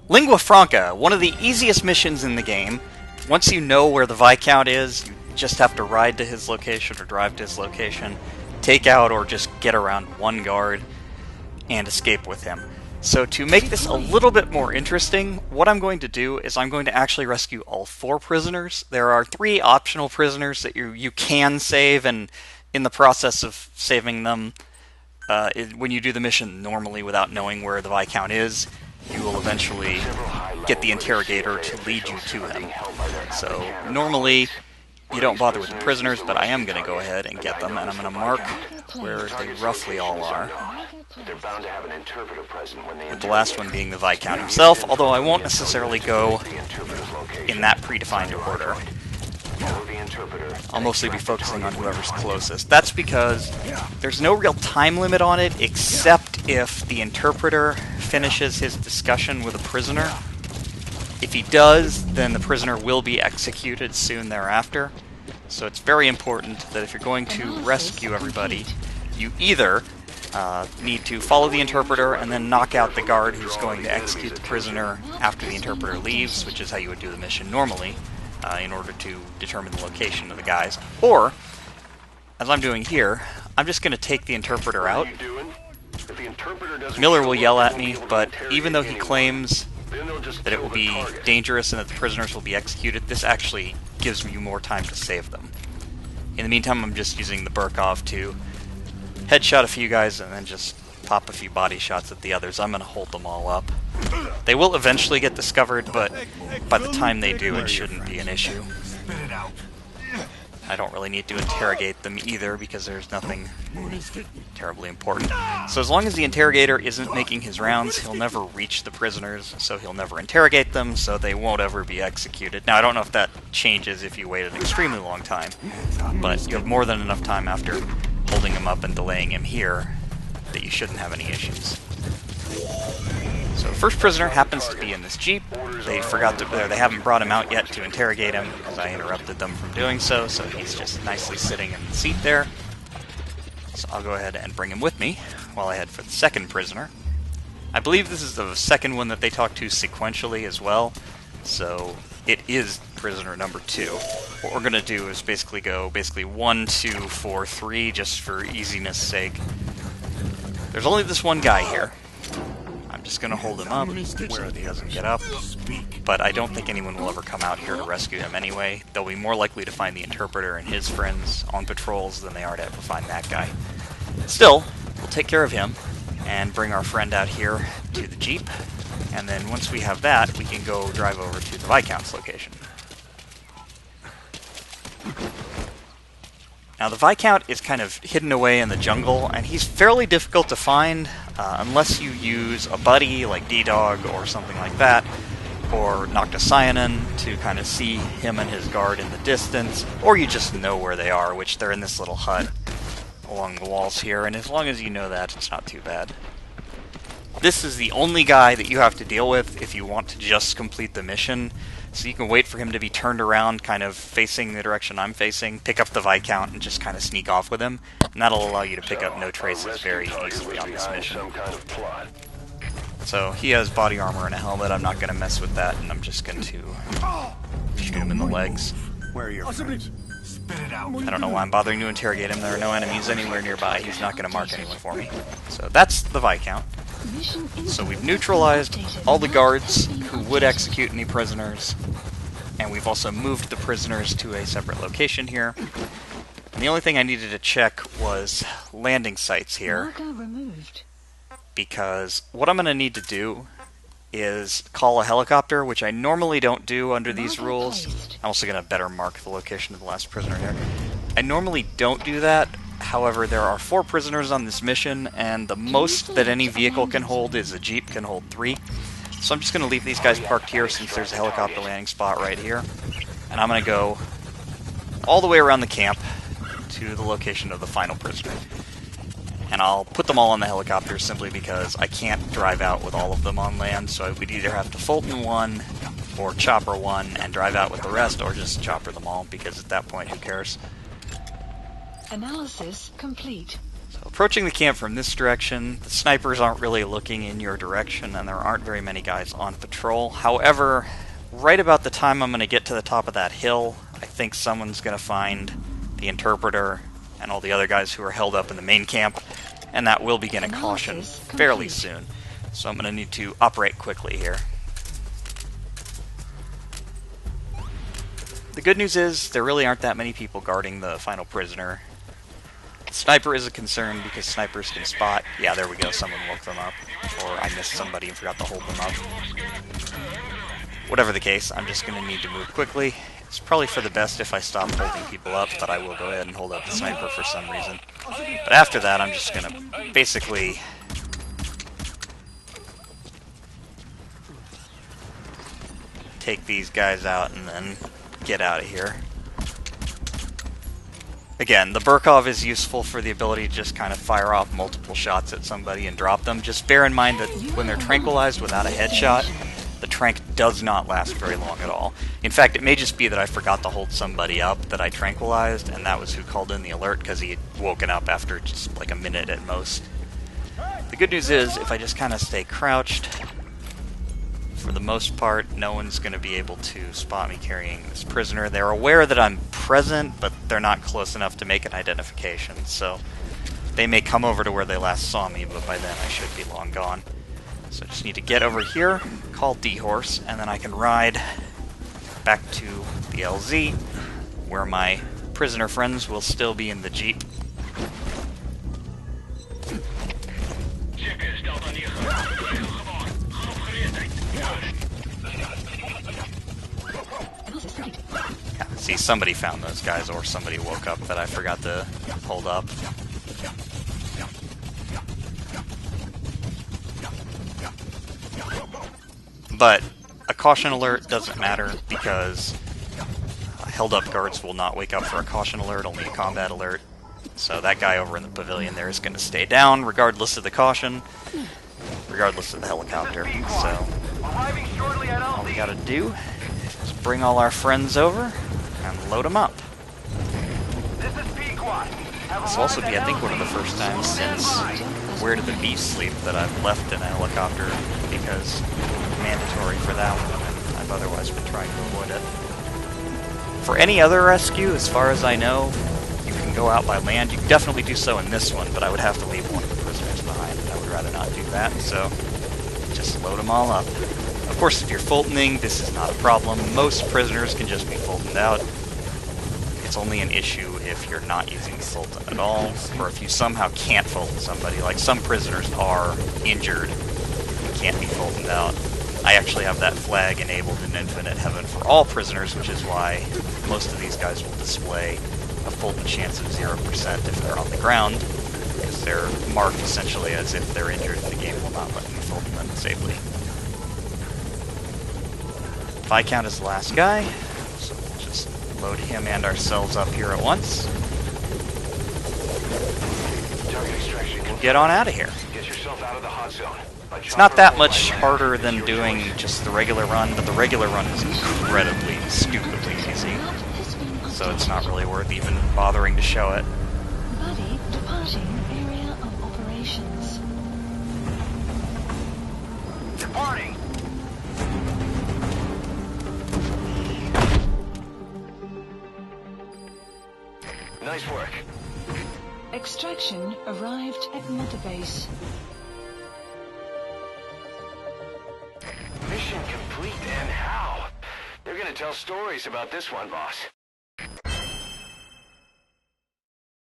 Lingua Franca, one of the easiest missions in the game. Once you know where the Viscount is, you just have to ride to his location or drive to his location, take out or just get around one guard, and escape with him. So to make this a little bit more interesting, what I'm going to do is I'm going to actually rescue all 4 prisoners. There are 3 optional prisoners that you can save, and in the process of saving them, when you do the mission normally without knowing where the Viscount is, you will eventually get the interrogator to lead you to him. So normally you don't bother with the prisoners, but I am going to go ahead and get them, and I'm going to mark where they roughly all are. With the last one being the Viscount himself, although I won't necessarily go in that predefined order. I'll mostly be focusing on whoever's closest. That's because there's no real time limit on it, except if the interpreter finishes his discussion with a prisoner. If he does, then the prisoner will be executed soon thereafter. So it's very important that if you're going to rescue everybody, you either need to follow the interpreter and then knock out the guard who's going to execute the prisoner after the interpreter leaves, which is how you would do the mission normally, in order to determine the location of the guys. Or, as I'm doing here, I'm just going to take the interpreter out. Miller will yell at me, but even though he claims that it will be dangerous and that the prisoners will be executed, this actually gives me more time to save them. In the meantime, I'm just using the Burkov to headshot a few guys and then just pop a few body shots at the others. I'm going to hold them all up. They will eventually get discovered, but by the time they do, it shouldn't be an issue. I don't really need to interrogate them either, because there's nothing terribly important. So as long as the interrogator isn't making his rounds, he'll never reach the prisoners, so he'll never interrogate them, so they won't ever be executed. Now, I don't know if that changes if you wait an extremely long time, but you have more than enough time after holding him up and delaying him here that you shouldn't have any issues. So the first prisoner happens to be in this jeep. They haven't brought him out yet to interrogate him, because I interrupted them from doing so, so he's just nicely sitting in the seat there. So I'll go ahead and bring him with me while I head for the second prisoner. I believe this is the second one that they talk to sequentially as well, so it is prisoner number 2. What we're going to do is basically go 1, 2, 4, 3, just for easiness sake. There's only this one guy here. I'm just going to hold him up so he doesn't get up, but I don't think anyone will ever come out here to rescue him anyway. They'll be more likely to find the interpreter and his friends on patrols than they are to ever find that guy. Still, we'll take care of him and bring our friend out here to the jeep, and then once we have that, we can go drive over to the Viscount's location. Now, the Viscount is kind of hidden away in the jungle, and he's fairly difficult to find unless you use a buddy like D-Dog or something like that, or Nocticyanin to kind of see him and his guard in the distance, or you just know where they are, which they're in this little hut along the walls here, and as long as you know that, it's not too bad. This is the only guy that you have to deal with if you want to just complete the mission. So you can wait for him to be turned around, kind of facing the direction I'm facing, pick up the Viscount, and just kind of sneak off with him. And that'll allow you to pick up no traces very easily on this mission. So he has body armor and a helmet. I'm not going to mess with that, and I'm just going to shoot him in the legs. Where are your friends? Spit it out. I don't know why I'm bothering to interrogate him. There are no enemies anywhere nearby. He's not going to mark anyone for me. So that's the Viscount. So we've neutralized all the guards who would execute any prisoners, and we've also moved the prisoners to a separate location here. And the only thing I needed to check was landing sites here, because what I'm going to need to do is call a helicopter, which I normally don't do under these rules. I'm also going to better mark the location of the last prisoner here. I normally don't do that. However, there are 4 prisoners on this mission, and the most that any vehicle can hold is a jeep can hold 3. So I'm just going to leave these guys parked here since there's a helicopter landing spot right here. And I'm going to go all the way around the camp to the location of the final prisoner. And I'll put them all on the helicopter simply because I can't drive out with all of them on land, so I would either have to Fulton one or chopper one and drive out with the rest, or just chopper them all, because at that point, who cares? Analysis complete. So Approaching the camp from this direction, the snipers aren't really looking in your direction, and there aren't very many guys on patrol. However, right about the time I'm going to get to the top of that hill, I think someone's going to find the interpreter and all the other guys who are held up in the main camp, and that will begin a caution fairly soon. So I'm going to need to operate quickly here. The good news is, there really aren't that many people guarding the final prisoner. Sniper is a concern because snipers can spot. Yeah, there we go, someone woke them up. Or I missed somebody and forgot to hold them up. Whatever the case, I'm just going to need to move quickly. It's probably for the best if I stop holding people up, but I will go ahead and hold up the sniper for some reason. But after that, I'm just going to basically take these guys out and then get out of here. Again, the Burkov is useful for the ability to just kind of fire off multiple shots at somebody and drop them. Just bear in mind that when they're tranquilized without a headshot, the tranq does not last very long at all. In fact, it may just be that I forgot to hold somebody up that I tranquilized, and that was who called in the alert because he had woken up after just like a minute at most. The good news is, if I just kind of stay crouched, for the most part, no one's going to be able to spot me carrying this prisoner. They're aware that I'm present, but they're not close enough to make an identification, so they may come over to where they last saw me, but by then I should be long gone. So I just need to get over here, call D-Horse, and then I can ride back to the LZ, where my prisoner friends will still be in the Jeep. See, somebody found those guys, or somebody woke up that I forgot to hold up. But a caution alert doesn't matter, because held up guards will not wake up for a caution alert, only a combat alert. So that guy over in the pavilion there is going to stay down, regardless of the caution, regardless of the helicopter. So all we gotta do is bring all our friends over and load them up. This will also be, I think, one of the first times since Where Did the Beast Sleep that I've left in a helicopter, because it's mandatory for that one, and I've otherwise been trying to avoid it. For any other rescue, as far as I know, you can go out by land. You can definitely do so in this one, but I would have to leave one of the prisoners behind, and I would rather not do that, so just load them all up. Of course, if you're Fultoning, this is not a problem. Most prisoners can just be Fultoned out. It's only an issue if you're not using the Fulton at all, or if you somehow can't Fulton somebody. Like, some prisoners are injured and can't be Fultoned out. I actually have that flag enabled in Infinite Heaven for all prisoners, which is why most of these guys will display a Fulton chance of 0% if they're on the ground, because they're marked essentially as if they're injured and the game will not let me Fulton them safely. Viscount is the last guy, so we'll just load him and ourselves up here at once. We'll get on out of here. Get yourself out of the hot zone. It's not that much harder than doing just the regular run, but the regular run is incredibly, stupidly easy. So it's not really worth even bothering to show it. Buddy, departing area of operations. Departing! Nice work. Extraction arrived at Mother Base. Mission complete, and how? They're gonna tell stories about this one, boss.